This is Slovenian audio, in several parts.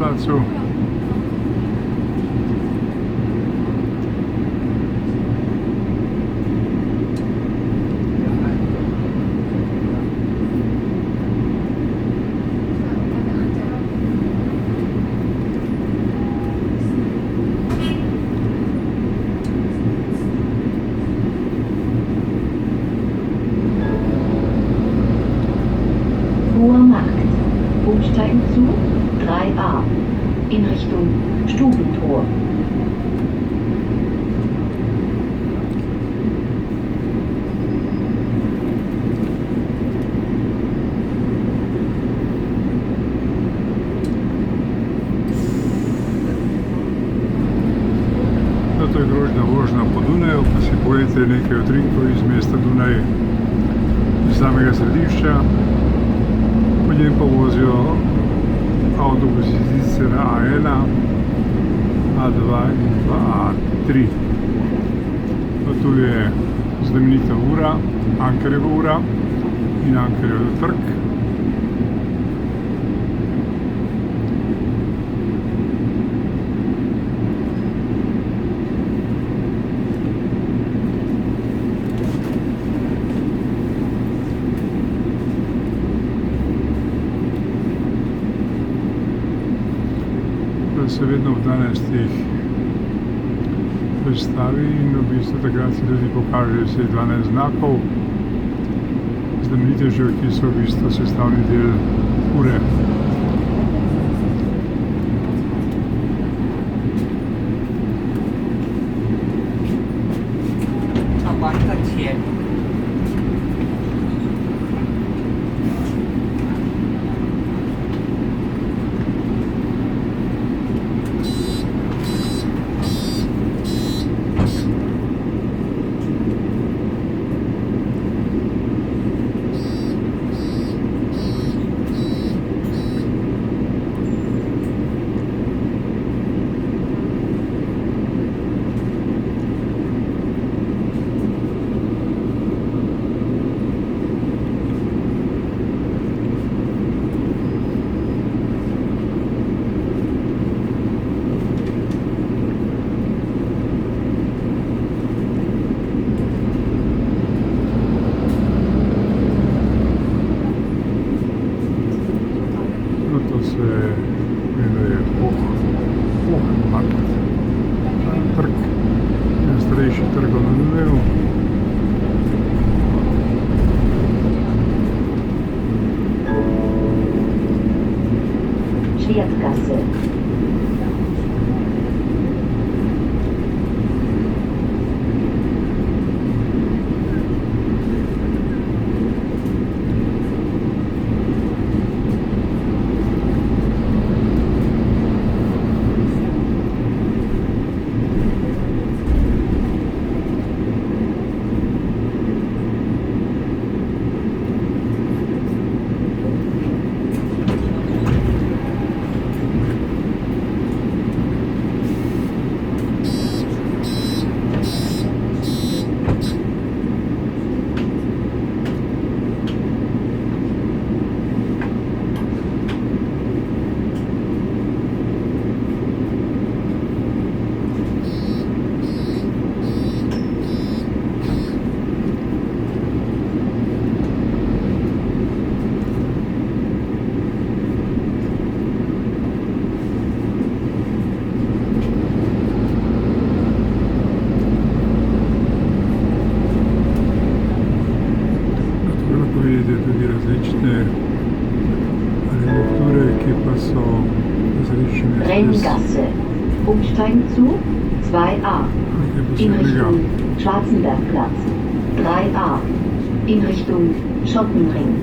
placu. Umsteigen zu 3a in Richtung Stubentor. To je grožnja vožnja po Dunaju, pa si pojete nekaj utrinkov iz mesta Dunaj, iz samega središča. Potem pa vozijo avtobusi sicer na A1, A2 in pa A3. Tu je znamenita ura, Ankerjeva ura in Ankerjev trg. Se vedno v 12 predstavi in v bistvu takrat se tudi pokaže vse 12 znakov, znamenitežev, ki so v bistvu sestavni del ure. To se imenuje Hochmarkt. Trg, najstarejši trg na Dunaju. Schwertgasse. Tudi različne arhitekture, ki pa so različne. Renngasse. Umsteigen zu 2a in Richtung Schwarzenbergplatz. 3a in Richtung Schottenring.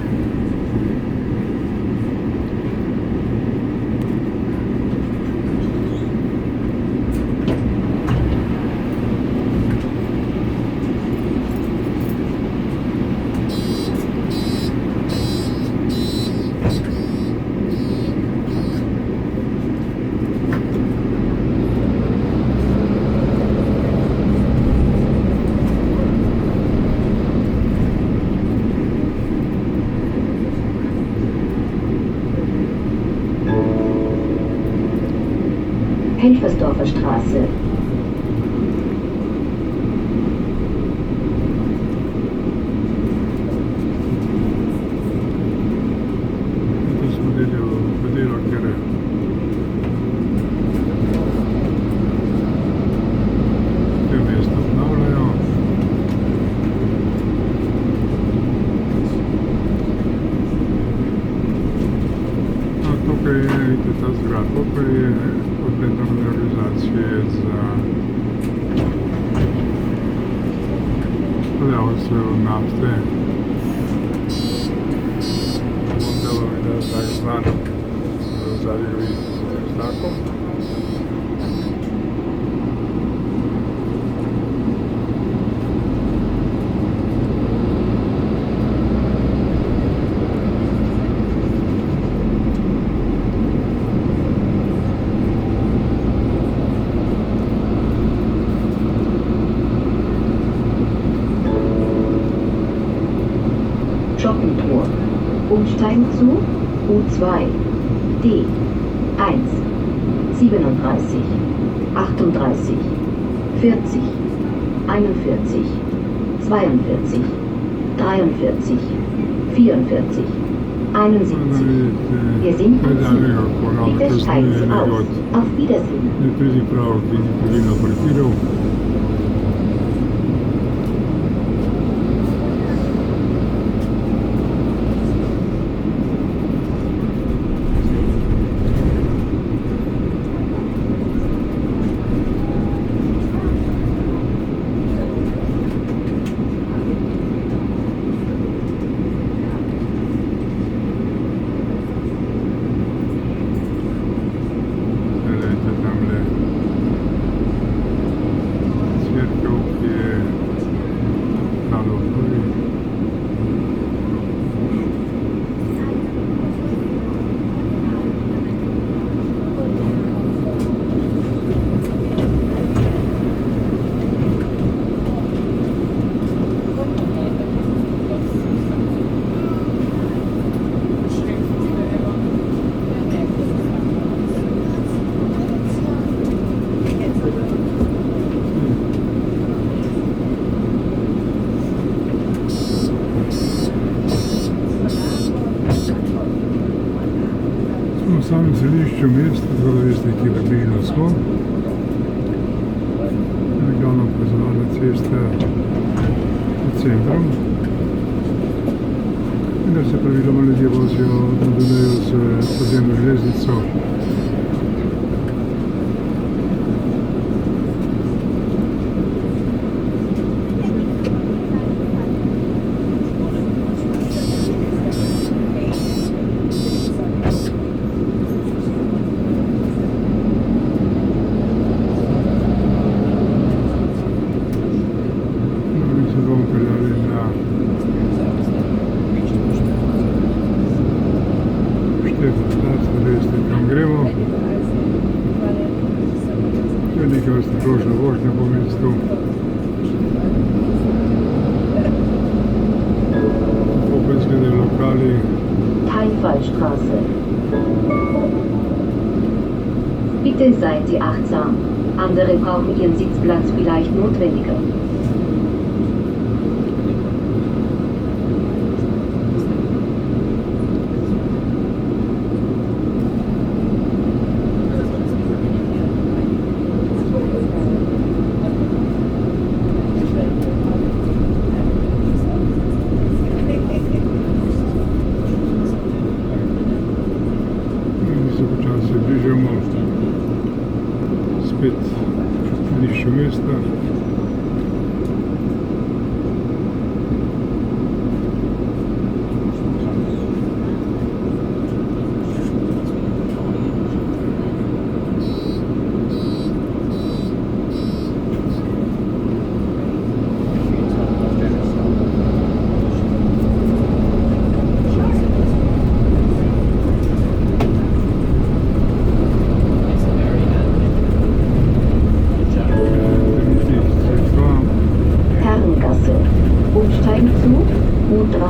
Helfersdorfer Straße. Tu smo vodilo, ker te mesto obnavljajo. Tukaj je, vidite, ta zgradba, pa je od mednarodne organizacije za prodajalcev nafte. Mondelo je tak znan z zadnjim znakom. Schottentor. Umsteigen zu U2, D1, 37, 38, 40, 41, 42, 43, 44, 71. Wir sind im Ziel. Bitte steigen Sie aus. Auf Wiedersehen. Je pravzaprav, ki ni pravilno parkiral. V samem središču mesta, tako da veste, kje približno smo. Glavno povezovana cesta v centrom. In da se praviloma ljudje vozijo na Dunaju z podzemno železnico. Neke vrste krožna vožnja po mestu. Tako pa izgledajo lokali. Teilfallstraße. Bitte seien Sie achtsam. Andere brauchen Ihren Sitzplatz vielleicht notwendiger. Se bližamo spet središču mesta. Umsteigen zu U3.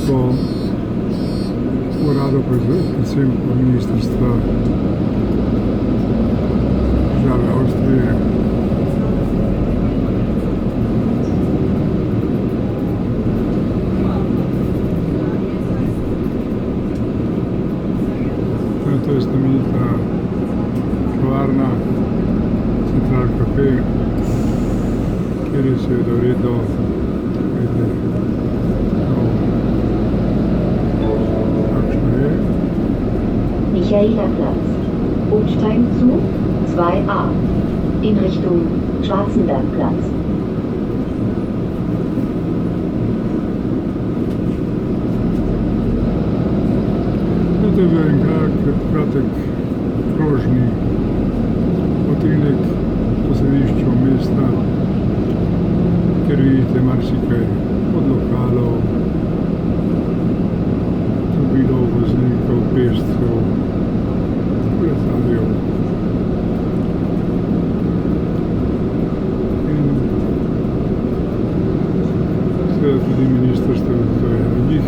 po uradu, predvsem po ministrstva države Avstrije. To je znamenita kavarna Central Cafe, kjer je seveda vredno videti, kakšno je. Michaelerplatz. Umsteigen zu 2a in Richtung Schwarzenbergplatz. To je bil en kratek krožni utrinek po središču mesta, kjer vidite marsikaj od lokalov, avtomobilov, voznikov, pešcev, kolesarjev. In seveda tudi ministrstvo za njih.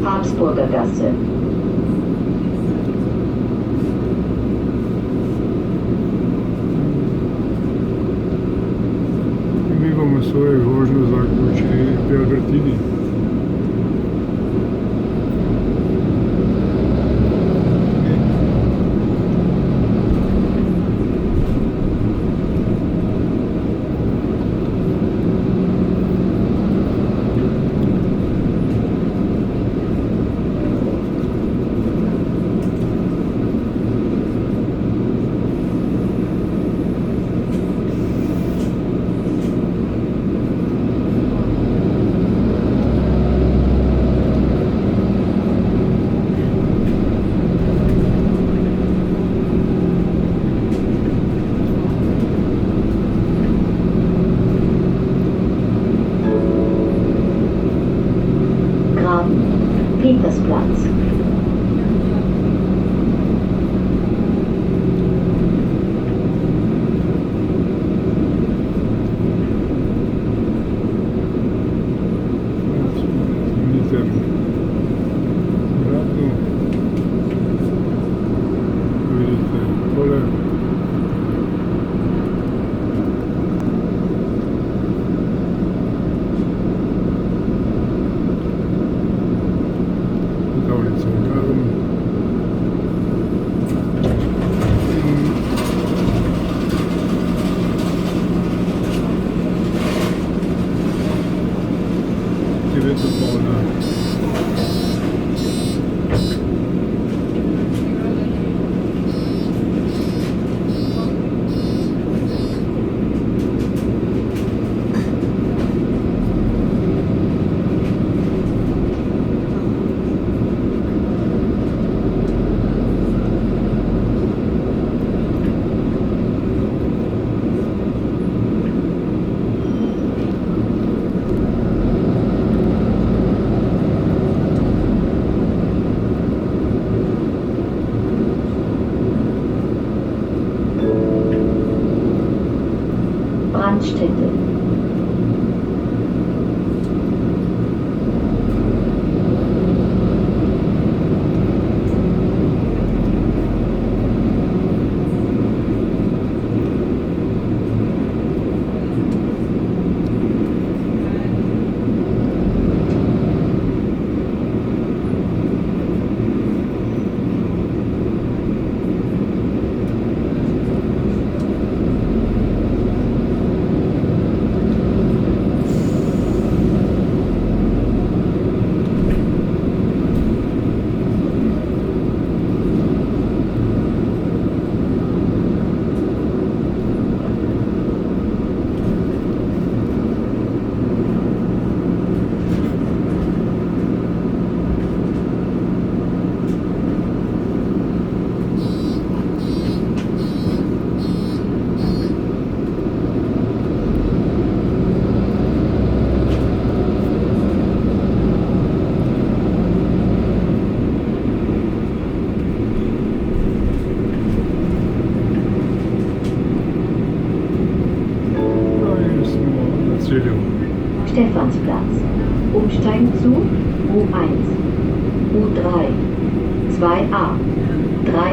Habsburger Gasse. Mi bomo svojo vožnjo zaključili pri Albertini. Petersplatz. Stadium. Stephansplatz. Umsteigen zu U1, U3, 2a, 3a.